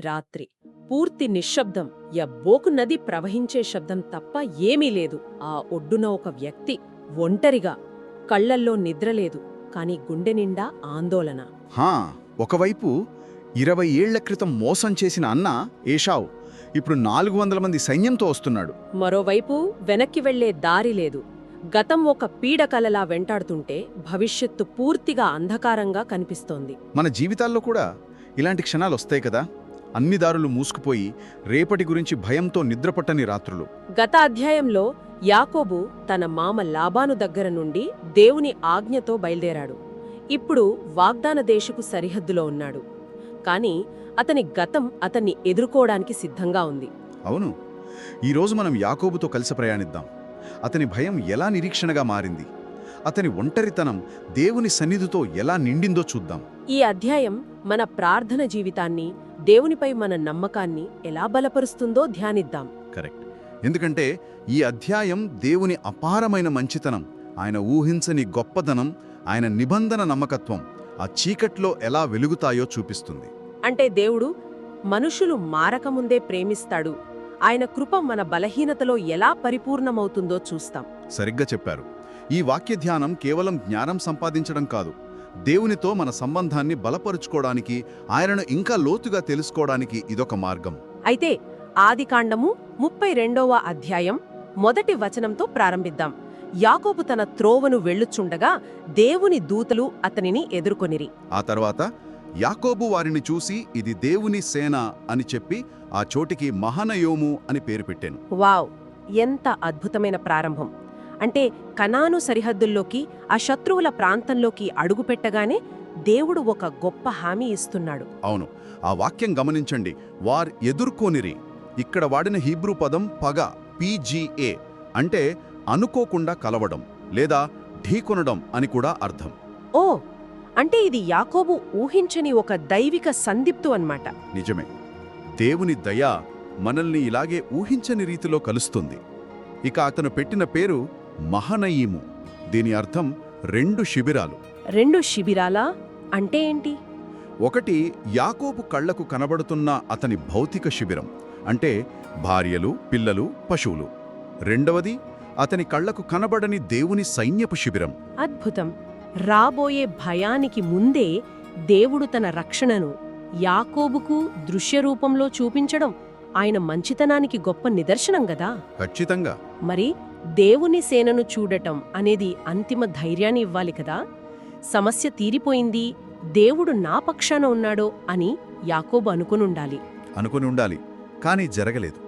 రాత్రి పూర్తి నిశ్శబ్దం. యబ్బోకు నది ప్రవహించే శబ్దం తప్ప ఏమీ లేదు. ఆ ఒడ్డున ఒక వ్యక్తి ఒంటరిగా. కళ్లల్లో నిద్రలేదు, కాని గుండె నిండా ఆందోళన. ఒకవైపు 20 ఏళ్ల క్రితం మోసం చేసిన అన్న ఏషావు ఇప్పుడు 400 మంది సైన్యంతో వస్తున్నాడు. మరోవైపు వెనక్కి వెళ్లే దారి లేదు. గతం ఒక పీడకలలా వెంటాడుతుంటే భవిష్యత్తు పూర్తిగా అంధకారంగా కనిపిస్తోంది. మన జీవితాల్లో కూడా ఇలాంటి క్షణాలొస్తాయి కదా. అన్ని దారులు మూసుకుపోయి రేపటి గురించి భయంతో నిద్రపట్టని రాత్రులు. గత అధ్యాయంలో యాకోబు తన మామ లాబాను దగ్గర నుండి దేవుని ఆజ్ఞతో బయల్దేరాడు. ఇప్పుడు వాగ్దాన దేశపు సరిహద్దులో ఉన్నాడు. కాని అతని గతం అతన్ని ఎదుర్కోవడానికి సిద్ధంగా ఉంది. అవును, ఈరోజు మనం యాకోబుతో కలిసి ప్రయాణిద్దాం. అతని భయం ఎలా నిరీక్షణగా మారింది, అతని ఒంటరితనం దేవుని సన్నిధితో ఎలా నిండిందో చూద్దాం. ఈ అధ్యాయం మన ప్రార్థన జీవితాన్ని, దేవునిపై మన నమ్మకాన్ని ఎలా బలపరుస్తుందో ధ్యానిద్దాం. కరెక్ట్. ఎందుకంటే ఈ అధ్యాయం దేవుని అపారమైన మంచితనం, ఆయన ఊహించని గొప్పదనం, ఆయన నిబంధన నమ్మకత్వం ఆ చీకట్లో ఎలా వెలుగుతాయో చూపిస్తుంది. అంటే దేవుడు మనుషులు మారకముందే ప్రేమిస్తాడు. ఆయన కృప మన బలహీనతలో ఎలా పరిపూర్ణమవుతుందో చూస్తాం. సరిగ్గా చెప్పారు. ఈ వాక్య ధ్యానం కేవలం జ్ఞానం సంపాదించడం కాదు, దేవునితో మన సంబంధాన్ని బలపరుచుకోవడానికి, ఆయనను ఇంకా లోతుగా తెలుసుకోవడానికి ఇదొక మార్గం. అయితే ఆదికాండము 32వ అధ్యాయం 1వ వచనంతో ప్రారంభిద్దాం. యాకోబు తన త్రోవను వెళ్ళుచుండగా దేవుని దూతలు అతనిని ఎదుర్కొనిరి. ఆ తర్వాత యాకోబు వారిని చూసి ఇది దేవుని సేన అని చెప్పి ఆ చోటికి మహనయోము అని పేరు పెట్టాను. వావ్, ఎంత అద్భుతమైన ప్రారంభం! అంటే కనాను సరిహద్దుల్లోకి, ఆ శత్రువుల ప్రాంతంలోకి అడుగుపెట్టగానే దేవుడు ఒక గొప్ప హామీ ఇస్తున్నాడు. అవును, ఆ వాక్యం గమనించండి. వార్ ఎదుర్కోనిరి. ఇక్కడ వాడిన హీబ్రూ పదం పగ, PGA, అంటే అనుకోకుండా కలవడం లేదా ఢీకొనడం అని కూడా అర్థం. ఓ, అంటే ఇది యాకోబు ఊహించని ఒక దైవిక సందిప్తు అన్నమాట. నిజమే. దేవుని దయ మనల్ని ఇలాగే ఊహించని రీతిలో కలుస్తుంది. ఇక అతను పెట్టిన పేరు మహనయీము. దీని అర్థం 2 శిబిరాలు. 2 శిబిరాలా అంటే ఏంటి? ఒకటి యాకోబు కళ్లకు కనబడుతున్న అతని భౌతిక శిబిరం, అంటే భార్యలు, పిల్లలు, పశువులు. రెండవది అతని కళ్లకు కనబడని దేవుని సైన్యపు శిబిరం. అద్భుతం! రాబోయే భయానికి ముందే దేవుడు తన రక్షణను యాకోబుకు దృశ్యరూపంలో చూపించడం ఆయన మంచితనానికి గొప్ప నిదర్శనం గదా. ఖచ్చితంగా. మరి దేవుని సేనను చూడటం అనేది అంతిమ ధైర్యాన్ని ఇవ్వాలి కదా. సమస్య తీరిపోయింది, దేవుడు నా పక్షాన ఉన్నాడో అని యాకోబు అనుకుని ఉండాలి. కానీ జరగలేదు.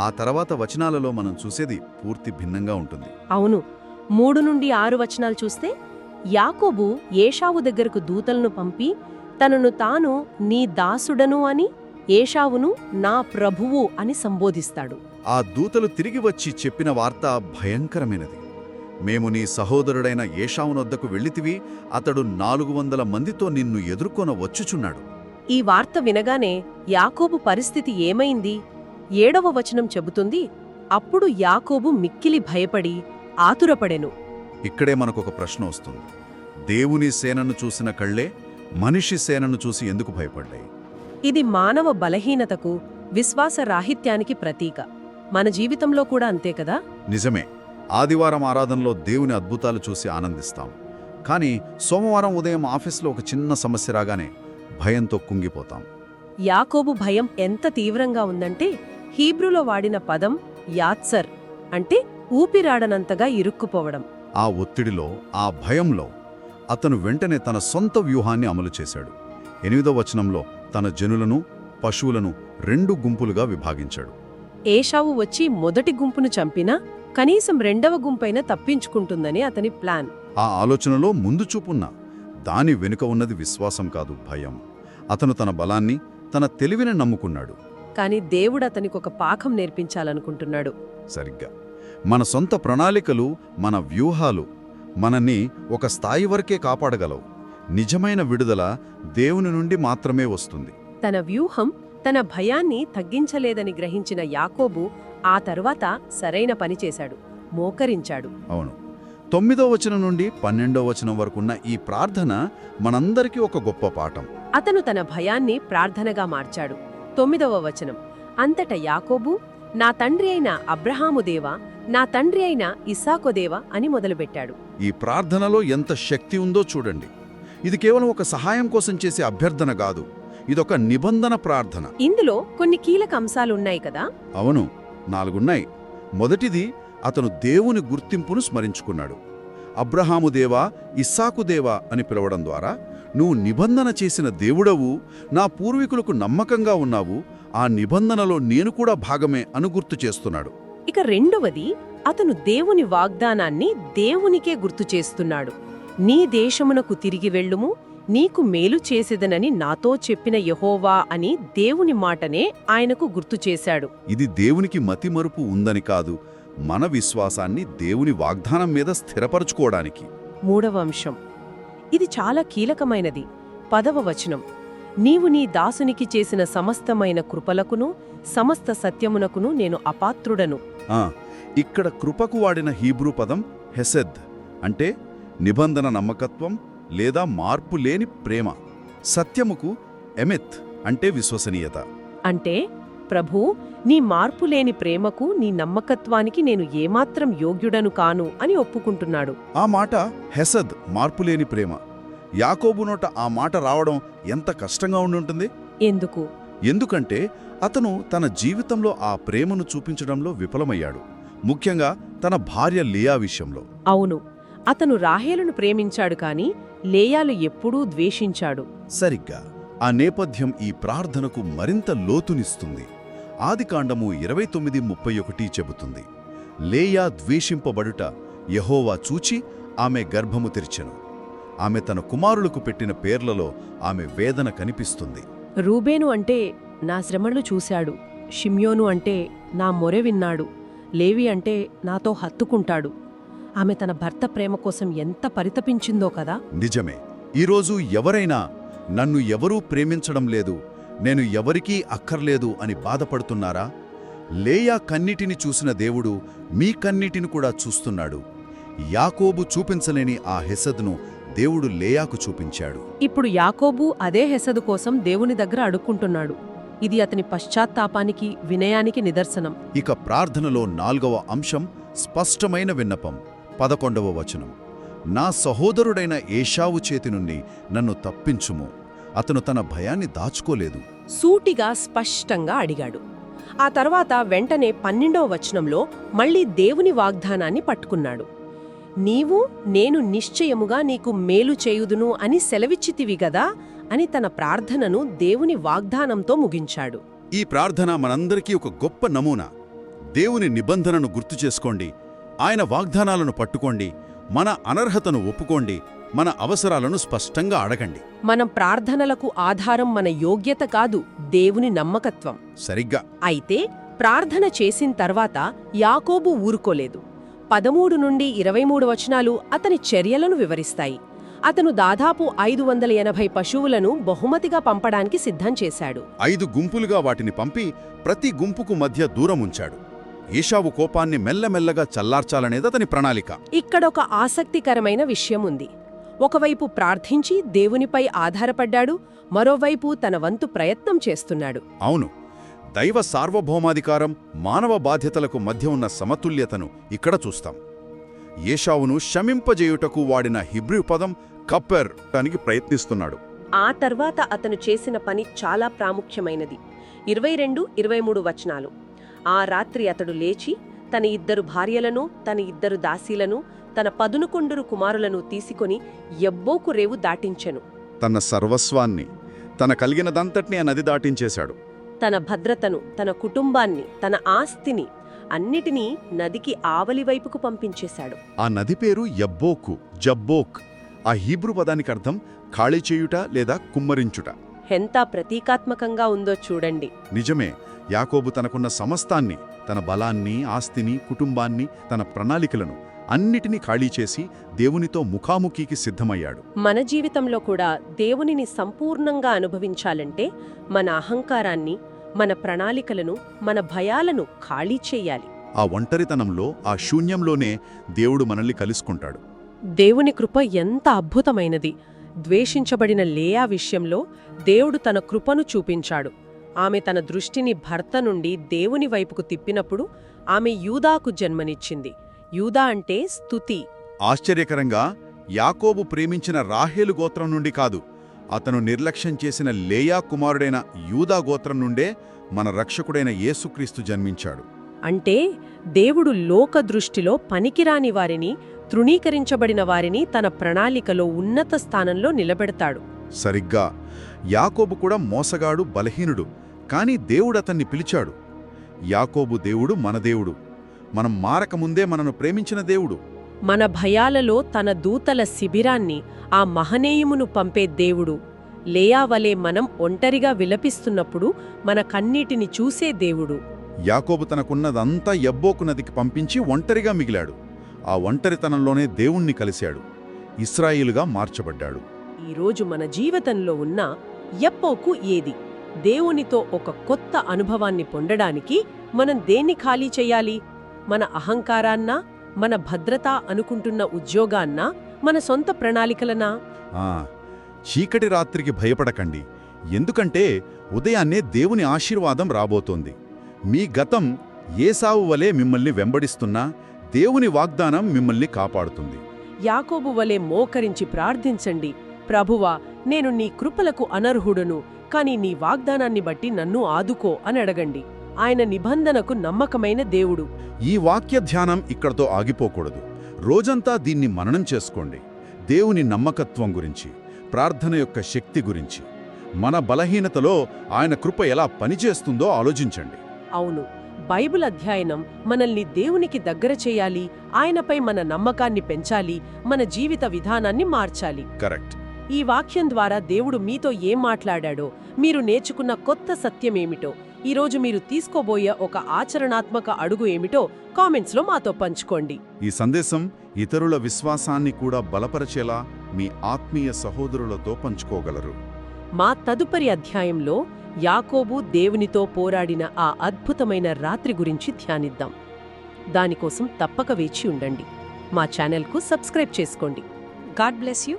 ఆ తర్వాత వచనాలలో మనం చూసేది పూర్తి భిన్నంగా ఉంటుంది. అవును, 3 నుండి 6 వచనాలు చూస్తే యాకోబు ఏషావు దగ్గరకు దూతలను పంపి తనను తాను నీ దాసుడను అని, ఏషావును నా ప్రభువు అని సంబోధిస్తాడు. ఆ దూతలు తిరిగి వచ్చి చెప్పిన వార్త భయంకరమైనది. మేము నీ సహోదరుడైన ఏషావునొద్దకు వెళ్ళితివి, అతడు 400 మందితో నిన్ను ఎదుర్కొన వచ్చుచున్నాడు. ఈ వార్త వినగానే యాకోబు పరిస్థితి ఏమైంది? 7వ వచనం చెబుతుంది, అప్పుడు యాకోబు మిక్కిలి భయపడి ఆతురపడెను. ఇక్కడే మనకొక ప్రశ్న వస్తుంది. దేవుని సేనను చూసిన కళ్ళే మనిషి సేనను చూసి ఎందుకు భయపడ్డాయి? ఇది మానవ బలహీనతకు, విశ్వాసరాహిత్యానికి ప్రతీక. మన జీవితంలో కూడా అంతే కదా. నిజమే. ఆదివారం ఆరాధనలో దేవుని అద్భుతాలు చూసి ఆనందిస్తాం. కానీ సోమవారం ఉదయం ఆఫీస్లో ఒక చిన్న సమస్య రాగానే భయంతో కుంగిపోతాం. యాకోబు భయం ఎంత తీవ్రంగా ఉందంటే హీబ్రూలో వాడిన పదం యాత్సర్, అంటే ఊపిరాడనంతగా ఇరుక్కుపోవడం. ఆ ఒత్తిడిలో, ఆ భయంలో అతను వెంటనే తన సొంత వ్యూహాన్ని అమలు చేశాడు. 8వ వచనంలో తన జనులను, పశువులను 2 గుంపులుగా విభాగించాడు. ఏషావు వచ్చి మొదటి గుంపును చంపినా కనీసం 2వ గుంపైన తప్పించుకుంటుందని అతని ప్లాన్. ఆ ఆలోచనలో ముందు చూపున్నా దాని వెనుక ఉన్నది విశ్వాసం కాదు, భయం. అతను తన బలాన్ని, తన తెలివిని నమ్ముకున్నాడు. కాని దేవుడతనికొక పాఠం నేర్పించాలనుకుంటున్నాడు. సరిగ్గా. మన సొంత ప్రణాళికలు, మన వ్యూహాలు మనల్ని ఒక స్థాయి వరకే కాపాడగలవు. నిజమైన విడుదల దేవుని నుండి మాత్రమే వస్తుంది. తన వ్యూహం తన భయాన్ని తగ్గించలేదని గ్రహించిన యాకోబు ఆ తరువాత సరైన పని చేశాడు, మోకరించాడు. అవును. 9వ వచనం నుండి 12వ వచనం వరకున్న ఈ ప్రార్థన మనందరికీ ఒక గొప్ప పాఠం. అతను తన భయాన్ని ప్రార్థనగా మార్చాడు. 9వ వచనం. అంతట యాకోబు, నా తండ్రి అయిన అబ్రహాము దేవా, నా తండ్రి అయిన ఇస్సాకు దేవా అని మొదలుపెట్టాడు. ఈ ప్రార్థనలో ఎంత శక్తి ఉందో చూడండి. ఇది కేవలం ఒక సహాయం కోసం చేసే అభ్యర్థన కాదు, ఇదొక నిబంధన ప్రార్థన. ఇందులో కొన్ని కీలక అంశాలున్నాయి కదా. అవును, 4 ఉన్నాయి. మొదటిది, అతను దేవుని గుర్తింపును స్మరించుకున్నాడు. అబ్రహాము దేవా, ఇస్సాకు దేవా అని పిలవడం ద్వారా, నువ్వు నిబంధన చేసిన దేవుడవు, నా పూర్వీకులకు నమ్మకంగా ఉన్నావు, ఆ నిబంధనలో నేను కూడా భాగమే అని గుర్తు చేస్తున్నాడు. ఇక రెండవది, అతను దేవుని వాగ్దానాన్ని దేవునికే గుర్తు చేస్తున్నాడు. నీ దేశమునకు తిరిగి వెళ్ళుము, నీకు మేలు చేసేదనని నాతో చెప్పిన యెహోవా అని దేవుని మాటనే ఆయనకు గుర్తు చేశాడు. ఇది దేవునికి మతిమరుపు ఉందని కాదు, మన విశ్వాసాన్ని దేవుని వాగ్దానం మీద స్థిరపరచుకోవడానికి. 3వ అంశం, ఇది చాలా కీలకమైనది. 10వ వచనం, నీవు నీ దాసునికి చేసిన సమస్తమైన కృపలకును సమస్త సత్యమునకును నేను అపాత్రుడను. ఇక్కడ కృపకు వాడిన హీబ్రూ పదం హెసెద్, అంటే నిబంధన నమ్మకత్వం లేదా మార్పు లేని ప్రేమ. సత్యముకు ఎమెత్, అంటే విశ్వసనీయత. అంటే ప్రభూ, నీ మార్పులేని ప్రేమకు, నీ నమ్మకత్వానికి నేను ఏమాత్రం యోగ్యుడను కాను అని ఒప్పుకుంటున్నాడు. ఆ మాట హెసద్, మార్పులేని ప్రేమ. యాకోబు నోట ఆ మాట రావడం ఎంత కష్టంగా ఉండుంటుంది. ఎందుకు? ఎందుకంటే అతను తన జీవితంలో ఆ ప్రేమను చూపించడంలో విఫలమయ్యాడు, ముఖ్యంగా తన భార్య లేయా విషయంలో. అవును, అతను రాహేలును ప్రేమించాడు కాని లేయాలు ఎప్పుడూ ద్వేషించాడు. సరిగ్గా ఆ నేపథ్యం ఈ ప్రార్థనకు మరింత లోతునిస్తుంది. ఆదికాండము 29:31 చెబుతుంది, లేయా ద్వేషింపబడుట యెహోవా చూచి ఆమె గర్భము తెరిచెను. ఆమె తన కుమారులకు పెట్టిన పేర్లలో ఆమె వేదన కనిపిస్తుంది. రూబేను అంటే నా శ్రమలు చూశాడు, షిమ్యోను అంటే నా మొరె విన్నాడు, లేవి అంటే నాతో హత్తుకుంటాడు. ఆమె తన భర్త ప్రేమ కోసం ఎంత పరితపించిందో కదా. నిజమే. ఈరోజు ఎవరైనా నన్ను ఎవరూ ప్రేమించడం లేదు, నేను ఎవరికీ అక్కర్లేదు అని బాధపడుతున్నారా? లేయా కన్నిటిని చూసిన దేవుడు మీ కన్నిటిని కూడా చూస్తున్నాడు. యాకోబు చూపించలేని ఆ హెసదును దేవుడు లేయాకు చూపించాడు. ఇప్పుడు యాకోబు అదే హెసదు కోసం దేవుని దగ్గర అడుక్కుంటున్నాడు. ఇది అతని పశ్చాత్తాపానికి, వినయానికి నిదర్శనం. ఇక ప్రార్థనలో 4వ అంశం స్పష్టమైన విన్నపం. 11వ వచనం, నా సహోదరుడైన ఏశావు చేతి నుండి నన్ను తప్పించుము. అతను తన భయాన్ని దాచుకోలేదు, సూటిగా స్పష్టంగా అడిగాడు. ఆ తర్వాత వెంటనే 12వ వచనంలో మళ్లీ దేవుని వాగ్దానాన్ని పట్టుకున్నాడు. నీవు, నేను నిశ్చయముగా నీకు మేలు చేయుదును అని సెలవిచ్చితివి గదా అని తన ప్రార్థనను దేవుని వాగ్దానంతో ముగించాడు. ఈ ప్రార్థన మనందరికీ ఒక గొప్ప నమూనా. దేవుని నిబంధనను గుర్తు చేసుకోండి, ఆయన వాగ్దానాలను పట్టుకోండి, మన అనర్హతను ఒప్పుకోండి, మన అవసరాలను స్పష్టంగా అడగండి. మనం ప్రార్థనలకు ఆధారం మన యోగ్యత కాదు, దేవుని నమ్మకత్వం. సరిగ్గా. అయితే ప్రార్థన చేసిన తర్వాత యాకోబు ఊరుకోలేదు. 13 నుండి 23 వచనాలు అతని చర్యలను వివరిస్తాయి. అతను దాదాపు 580 పశువులను బహుమతిగా పంపడానికి సిద్ధం చేశాడు. 5 గుంపులుగా వాటిని పంపి ప్రతి గుంపుకు మధ్య దూరం ఉంచాడు. ఏశావు కోపాన్ని మెల్లమెల్లగా చల్లార్చాలనేది అతని ప్రణాళిక. ఇక్కడొక ఆసక్తికరమైన విషయం ఉంది. ఒకవైపు ప్రార్థించి దేవునిపై ఆధారపడ్డాడు, మరోవైపు తన వంతు ప్రయత్నం చేస్తున్నాడు. అవును, దైవ సార్వభౌమాధికారం, మానవ బాధ్యతలకు మధ్య ఉన్న సమతుల్యతను ఇక్కడ చూస్తాం. ఏశావును శమింపజేయుటకు వాడిన హిబ్రూ పదం కప్పెర్ దానికి ప్రయత్నిస్తున్నాడు. ఆ తర్వాత అతను చేసిన పని చాలా ప్రాముఖ్యమైనది. 22, 23 వచనాలు. ఆ రాత్రి అతడు లేచి తన 2 భార్యలను, తన 2 దాసీలను, తన 11 కుమారులను తీసుకొని యబ్బోకు రేవు దాటించెను. తన సర్వస్వాన్ని, తన కలిగినదంతటినీ ఆ నది దాటించేశాడు. తన భద్రతను, తన కుటుంబాన్ని, తన ఆస్తిని అన్నిటినీ నదికి ఆవలి వైపుకు పంపించేశాడు. ఆ నది పేరు యబ్బోకు, జబ్బోక్. ఆ హీబ్రూ పదానికి అర్థం ఖాళీ చేయుట లేదా కుమ్మరించుట. ఎంత ప్రతీకాత్మకంగా ఉందో చూడండి. నిజమే. యాకోబు తనకున్న సమస్తాన్ని, తన బలాన్ని, ఆస్తిని, కుటుంబాన్ని, తన ప్రణాళికలను అన్నిటినీ ఖాళీ చేసి దేవునితో ముఖాముఖీకి సిద్ధమయ్యాడు. మన జీవితంలో కూడా దేవునిని సంపూర్ణంగా అనుభవించాలంటే మన అహంకారాన్ని, మన ప్రణాళికలను, మన భయాలను ఖాళీ చెయ్యాలి. ఆ ఒంటరితనంలో, ఆ శూన్యంలోనే దేవుడు మనల్ని కలుసుకుంటాడు. దేవుని కృప ఎంత అద్భుతమైనది. ద్వేషించబడిన లేయా విషయంలో దేవుడు తన కృపను చూపించాడు. ఆమె తన దృష్టిని భర్త నుండి దేవుని వైపుకు తిప్పినప్పుడు ఆమె యూదాకు జన్మనిచ్చింది. యూదా అంటే స్తుతి. ఆశ్చర్యకరంగా యాకోబు ప్రేమించిన రాహేలు గోత్రం నుండి కాదు, అతను నిర్లక్ష్యం చేసిన లేయా కుమారుడైన యూదా గోత్రం నుండే మన రక్షకుడైన యేసుక్రీస్తు జన్మించాడు. అంటే దేవుడు లోక దృష్టిలో పనికిరాని వారిని, తృణీకరించబడిన వారిని తన ప్రణాళికలో ఉన్నత స్థానంలో నిలబెడతాడు. సరిగ్గా యాకోబు కూడా మోసగాడు, బలహీనుడు, కాని దేవుడతన్ని పిలిచాడు. యాకోబు దేవుడు మన దేవుడు, మనం మారకముందే మనను ప్రేమించిన దేవుడు. మన భయాలలో తన దూతల శిబిరాన్ని, ఆ మహనీయమును పంపే దేవుడు. లేయావలే మనం ఒంటరిగా విలపిస్తున్నప్పుడు మన కన్నీటిని చూసే దేవుడు. యాకోబు తనకున్నదంతా యబ్బోకు నదికి పంపించి ఒంటరిగా మిగిలాడు. ఆ ఒంటరితనంలోనే దేవుణ్ణి కలిశాడు, ఇశ్రాయేలుగా మార్చబడ్డాడు. ఈరోజు మన జీవితంలో ఉన్న యబ్బోకు ఏది? దేవునితో ఒక కొత్త అనుభవాన్ని పొందడానికి మనం దేన్ని ఖాళీ చెయ్యాలి? మన అహంకారాన్నా, మన భద్రత అనుకుంటున్న ఉద్యోగాన్నా, మన సొంత ప్రణాళికలనా? చీకటి రాత్రికి భయపడకండి, ఎందుకంటే ఉదయాన్నే దేవుని ఆశీర్వాదం రాబోతోంది. మీ గతం ఏసావు వలె మిమ్మల్ని వెంబడిస్తున్నా దేవుని వాగ్దానం మిమ్మల్ని కాపాడుతుంది. యాకోబు వలె మోకరించి ప్రార్థించండి, ప్రభువా, నేను నీ కృపలకు అనర్హుడను, కాని నీ వాగ్దానాన్ని బట్టి నన్ను ఆదుకో అని అడగండి. ఆయన నిబంధనకు నమ్మకమైన దేవుడు. ఈ వాక్య ధ్యానం ఇక్కడతో ఆగిపోకూడదు. రోజంతా దీన్ని మననం చేసుకోండి. దేవుని నమ్మకత్వం గురించి, ప్రార్థన యొక్క శక్తి గురించి, మన బలహీనతలో ఆయన కృప ఎలా పనిచేస్తుందో ఆలోచించండి. అవును, బైబిల్ అధ్యయనం మనల్ని దేవునికి దగ్గర చేయాలి, ఆయనపై మన నమ్మకాన్ని పెంచాలి, మన జీవిత విధానాన్ని మార్చాలి. కరెక్ట్. ఈ వాక్యం ద్వారా దేవుడు మీతో ఏం మాట్లాడాడో, మీరు నేర్చుకున్న కొత్త సత్యమేమిటో, ఈరోజు మీరు తీసుకోబోయే ఒక ఆచరణాత్మక అడుగు ఏమిటో కామెంట్స్లో మాతో పంచుకోండి. ఈ సందేశం ఇతరుల విశ్వాసాన్ని కూడా బలపరచేలా మీ ఆత్మీయ సహోదరులతో పంచుకోగలరు. మా తదుపరి అధ్యాయంలో యాకోబు దేవునితో పోరాడిన ఆ అద్భుతమైన రాత్రి గురించి ధ్యానిద్దాం. దానికోసం తప్పక వేచి ఉండండి. మా ఛానల్కు సబ్స్క్రైబ్ చేసుకోండి. God bless you.